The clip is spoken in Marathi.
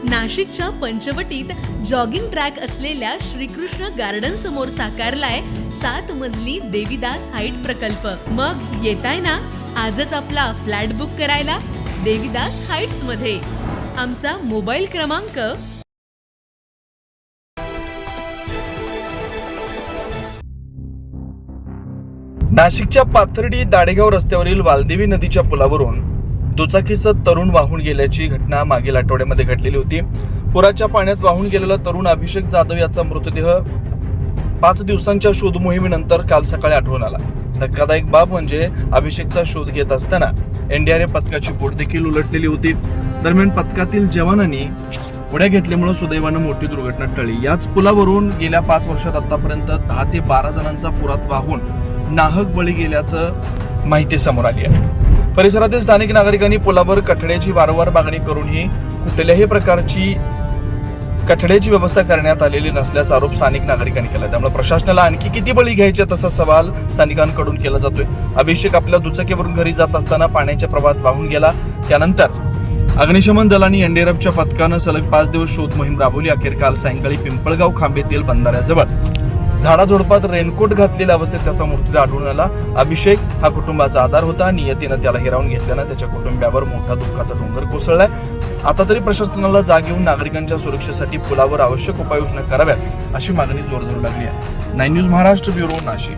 नाशिकच्या पंचवटीत जॉगिंग ट्रॅक असलेल्या श्रीकृष्ण गार्डन समोर साकारलाय 7 मजली देवीदास हाईट प्रकल्प। मग येताय ना आजच आपला फ्लॅट बुक करायला देवीदास हाईट्स मध्ये। आमचा मोबाईल क्रमांक नाशिकच्या पाथर्डी दाडेगाव रस्त्यावरील वालदेवी नदीच्या पुलावरून दुचाकीसह तरुण वाहून गेल्याची घटना मागील आठवड्यामध्ये घडलेली होती। पुराच्या पाण्यात वाहून गेलेला तरुण अभिषेक जाधव याचा मृतदेह 5 दिवसांच्या शोध मोहिमेनंतर काल सकाळी आढळून आला। धक्कादायक बाब म्हणजे अभिषेकचा शोध घेत असताना एनडीआरएफ पथकाची बोट देखील उलटलेली होती। दरम्यान पथकातील जवानांनी उड्या घेतल्यामुळे सुदैवानं मोठी दुर्घटना टळली। याच पुलावरून गेल्या 5 वर्षात आतापर्यंत 10 ते 12 जणांचा पुरात वाहून नाहक बळी गेल्याचं माहिती समोर आली आहे। परिसरातील स्थानिक नागरिकांनी पुलावर कठड्याची वारंवार मागणी करूनही कुठल्याही प्रकारची कठड्याची व्यवस्था करण्यात आलेली नसल्याचा आरोप स्थानिक नागरिकांनी केला। त्यामुळे प्रशासनाला आणखी किती बळी घ्यायचे तसा सवाल स्थानिकांकडून केला जातोय। अभिषेक आपल्या दुचाकीवरून घरी जात असताना पाण्याच्या प्रवाहात वाहून गेला। त्यानंतर अग्निशमन दल आणि एनडीआरएफच्या पथकानं सलग 5 दिवस शोध मोहीम राबवली। अखेर काल सायंकाळी पिंपळगाव खांबेतील बंधाऱ्याजवळ झाडाझुडपात रेनकोट घातलेल्या अवस्थेत त्याचा मृतदेह आढळून आला। अभिषेक हा कुटुंबाचा आधार होता। नियतीनं त्याला हिरावून घेतल्यानं त्याच्या कुटुंबियावर मोठा दुःखाचा डोंगर कोसळलाय। आता तरी प्रशासनाला जाग येऊन नागरिकांच्या सुरक्षेसाठी पुलावर आवश्यक उपाययोजना कराव्यात अशी मागणी जोर धरू लागली आहे। 9 न्यूज महाराष्ट्र ब्युरो नाशिक।